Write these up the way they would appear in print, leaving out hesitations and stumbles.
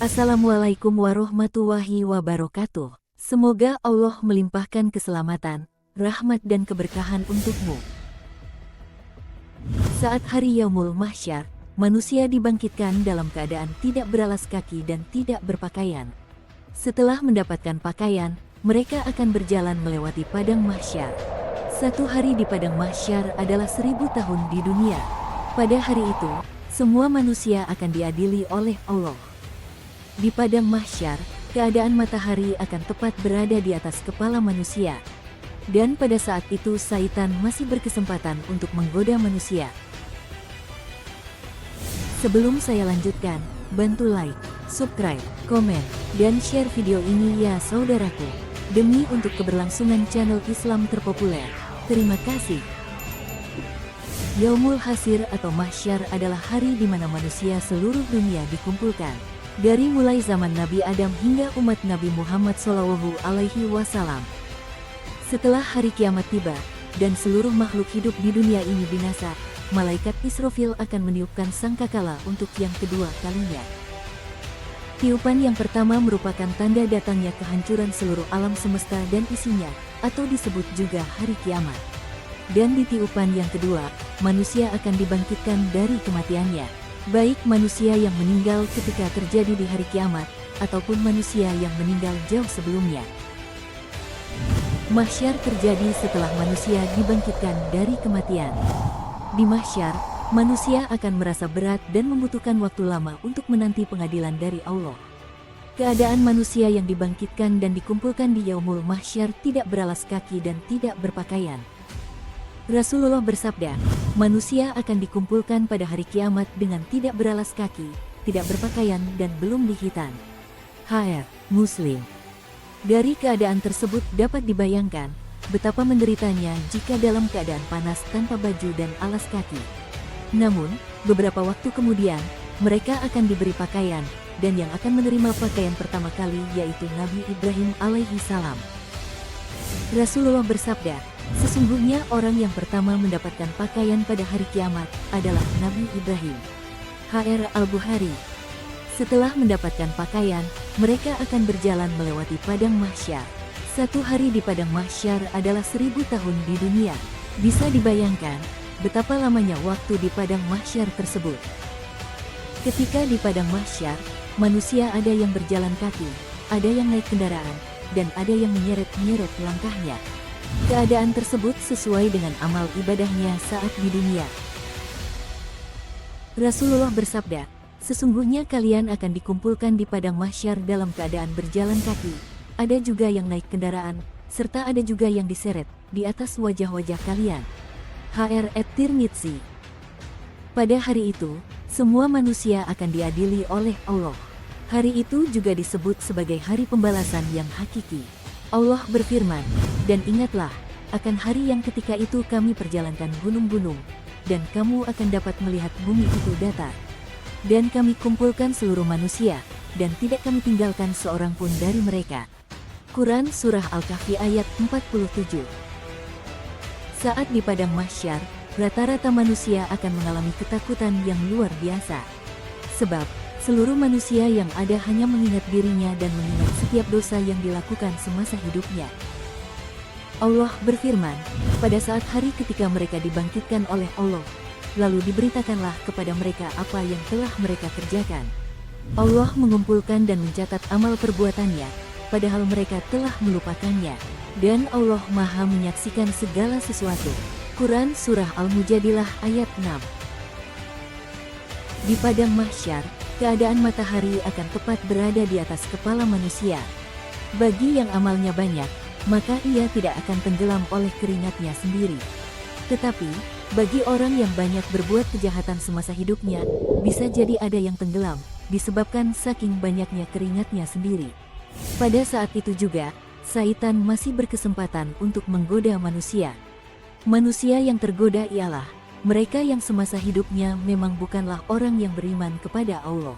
Assalamualaikum warahmatullahi wabarakatuh. Semoga Allah melimpahkan keselamatan, rahmat dan keberkahan untukmu. Saat hari Yaumul Mahsyar, manusia dibangkitkan dalam keadaan tidak beralas kaki dan tidak berpakaian. Setelah mendapatkan pakaian, mereka akan berjalan melewati padang mahsyar. Satu hari di padang mahsyar adalah 1000 tahun di dunia. Pada hari itu, semua manusia akan diadili oleh Allah. Di padang mahsyar, keadaan matahari akan tepat berada di atas kepala manusia. Dan pada saat itu syaitan masih berkesempatan untuk menggoda manusia. Sebelum saya lanjutkan, bantu like, subscribe, komen, dan share video ini ya saudaraku. Demi untuk keberlangsungan channel Islam terpopuler. Terima kasih. Yaumul Hasyr atau Mahsyar adalah hari di mana manusia seluruh dunia dikumpulkan. Dari mulai zaman Nabi Adam hingga umat Nabi Muhammad SAW. Setelah hari kiamat tiba, dan seluruh makhluk hidup di dunia ini binasa, malaikat Israfil akan meniupkan sangkakala untuk yang kedua kalinya. Tiupan yang pertama merupakan tanda datangnya kehancuran seluruh alam semesta dan isinya, atau disebut juga hari kiamat. Dan di tiupan yang kedua, manusia akan dibangkitkan dari kematiannya. Baik manusia yang meninggal ketika terjadi di hari kiamat, ataupun manusia yang meninggal jauh sebelumnya. Mahsyar terjadi setelah manusia dibangkitkan dari kematian. Di mahsyar, manusia akan merasa berat dan membutuhkan waktu lama untuk menanti pengadilan dari Allah. Keadaan manusia yang dibangkitkan dan dikumpulkan di Yaumul Mahsyar tidak beralas kaki dan tidak berpakaian. Rasulullah bersabda, manusia akan dikumpulkan pada hari kiamat dengan tidak beralas kaki, tidak berpakaian dan belum dihitan. HR Muslim. Dari keadaan tersebut dapat dibayangkan betapa menderitanya jika dalam keadaan panas tanpa baju dan alas kaki. Namun, beberapa waktu kemudian, mereka akan diberi pakaian, dan yang akan menerima pakaian pertama kali yaitu Nabi Ibrahim alaihi salam. Rasulullah bersabda, sesungguhnya orang yang pertama mendapatkan pakaian pada hari kiamat adalah Nabi Ibrahim. HR Al-Bukhari. Setelah mendapatkan pakaian, mereka akan berjalan melewati padang mahsyar. Satu hari di padang mahsyar adalah 1000 tahun di dunia. Bisa dibayangkan betapa lamanya waktu di padang mahsyar tersebut. Ketika di padang mahsyar, manusia ada yang berjalan kaki, ada yang naik kendaraan, dan ada yang menyeret-nyeret langkahnya. Keadaan tersebut sesuai dengan amal ibadahnya saat di dunia. Rasulullah bersabda, sesungguhnya kalian akan dikumpulkan di padang mahsyar dalam keadaan berjalan kaki, ada juga yang naik kendaraan, serta ada juga yang diseret di atas wajah-wajah kalian. HR At-Tirmidzi. Pada hari itu, semua manusia akan diadili oleh Allah. Hari itu juga disebut sebagai hari pembalasan yang hakiki. Allah berfirman, dan ingatlah, akan hari yang ketika itu kami perjalankan gunung-gunung, dan kamu akan dapat melihat bumi itu datar. Dan kami kumpulkan seluruh manusia, dan tidak kami tinggalkan seorang pun dari mereka. Quran Surah Al-Kahfi ayat 47. Saat di padang mahsyar, rata-rata manusia akan mengalami ketakutan yang luar biasa. Sebab, seluruh manusia yang ada hanya mengingat dirinya dan mengingat setiap dosa yang dilakukan semasa hidupnya. Allah berfirman, pada saat hari ketika mereka dibangkitkan oleh Allah, lalu diberitakanlah kepada mereka apa yang telah mereka kerjakan. Allah mengumpulkan dan mencatat amal perbuatannya, padahal mereka telah melupakannya. Dan Allah Maha menyaksikan segala sesuatu. Quran Surah Al-Mujadilah ayat 6. Di padang mahsyar, keadaan matahari akan tepat berada di atas kepala manusia. Bagi yang amalnya banyak, maka ia tidak akan tenggelam oleh keringatnya sendiri. Tetapi, bagi orang yang banyak berbuat kejahatan semasa hidupnya, bisa jadi ada yang tenggelam, disebabkan saking banyaknya keringatnya sendiri. Pada saat itu juga, syaitan masih berkesempatan untuk menggoda manusia. Manusia yang tergoda ialah mereka yang semasa hidupnya memang bukanlah orang yang beriman kepada Allah.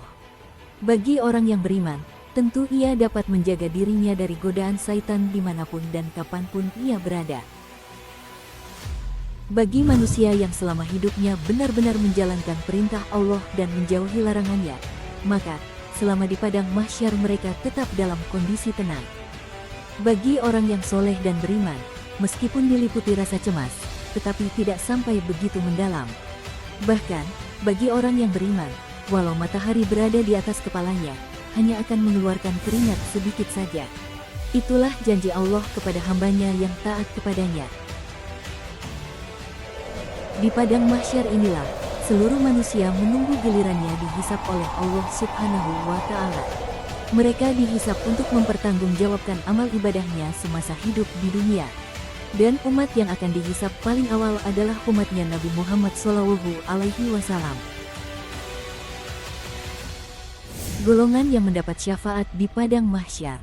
Bagi orang yang beriman, tentu ia dapat menjaga dirinya dari godaan syaitan dimanapun dan kapanpun ia berada. Bagi manusia yang selama hidupnya benar-benar menjalankan perintah Allah dan menjauhi larangannya, maka selama di padang mahsyar mereka tetap dalam kondisi tenang. Bagi orang yang soleh dan beriman, meskipun diliputi rasa cemas, tetapi tidak sampai begitu mendalam. Bahkan, bagi orang yang beriman, walau matahari berada di atas kepalanya, hanya akan mengeluarkan keringat sedikit saja. Itulah janji Allah kepada hambanya yang taat kepadanya. Di padang mahsyar inilah, seluruh manusia menunggu gilirannya dihisap oleh Allah Subhanahu wa Ta'ala. Mereka dihisap untuk mempertanggungjawabkan amal ibadahnya semasa hidup di dunia. Dan umat yang akan dihisap paling awal adalah umatnya Nabi Muhammad SAW. Golongan yang mendapat syafaat di padang mahsyar.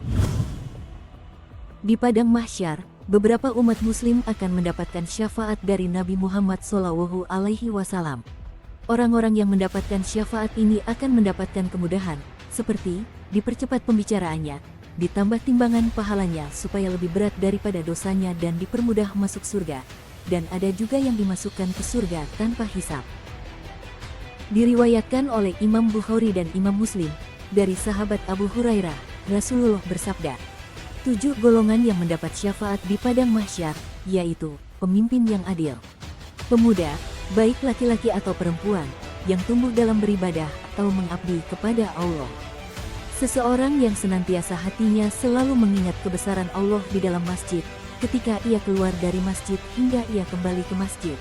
Di padang mahsyar, beberapa umat muslim akan mendapatkan syafaat dari Nabi Muhammad SAW. Orang-orang yang mendapatkan syafaat ini akan mendapatkan kemudahan, seperti dipercepat pembicaraannya, ditambah timbangan pahalanya supaya lebih berat daripada dosanya dan dipermudah masuk surga, dan ada juga yang dimasukkan ke surga tanpa hisab. Diriwayatkan oleh Imam Bukhari dan Imam Muslim, dari sahabat Abu Hurairah, Rasulullah bersabda, 7 golongan yang mendapat syafaat di padang mahsyar, yaitu pemimpin yang adil, pemuda, baik laki-laki atau perempuan, yang tumbuh dalam beribadah atau mengabdi kepada Allah. Seseorang yang senantiasa hatinya selalu mengingat kebesaran Allah di dalam masjid, ketika ia keluar dari masjid hingga ia kembali ke masjid.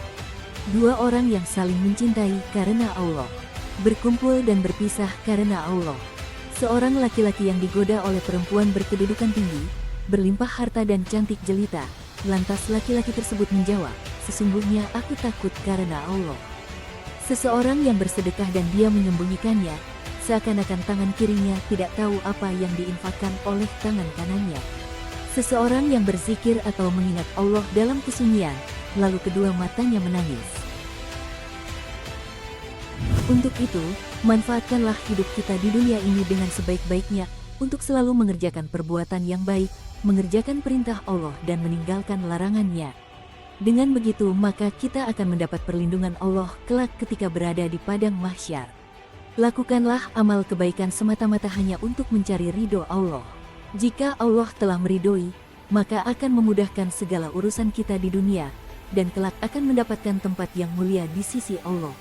2 orang yang saling mencintai karena Allah, berkumpul dan berpisah karena Allah. Seorang laki-laki yang digoda oleh perempuan berkedudukan tinggi, berlimpah harta dan cantik jelita, lantas laki-laki tersebut menjawab, sesungguhnya aku takut karena Allah. Seseorang yang bersedekah dan dia menyembunyikannya, seakan-akan tangan kirinya tidak tahu apa yang diinfakkan oleh tangan kanannya. Seseorang yang berzikir atau mengingat Allah dalam kesunyian, lalu kedua matanya menangis. Untuk itu, manfaatkanlah hidup kita di dunia ini dengan sebaik-baiknya, untuk selalu mengerjakan perbuatan yang baik, mengerjakan perintah Allah dan meninggalkan larangannya. Dengan begitu maka kita akan mendapat perlindungan Allah kelak ketika berada di padang mahsyar. Lakukanlah amal kebaikan semata-mata hanya untuk mencari ridho Allah. Jika Allah telah meridhoi, maka akan memudahkan segala urusan kita di dunia, dan kelak akan mendapatkan tempat yang mulia di sisi Allah.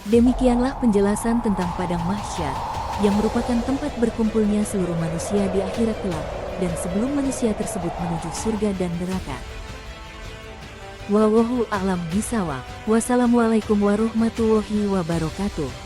Demikianlah penjelasan tentang padang mahsyar, yang merupakan tempat berkumpulnya seluruh manusia di akhirat kelak, dan sebelum manusia tersebut menuju surga dan neraka. Wallahu a'lam bishawab. Wassalamualaikum warahmatullahi wabarakatuh.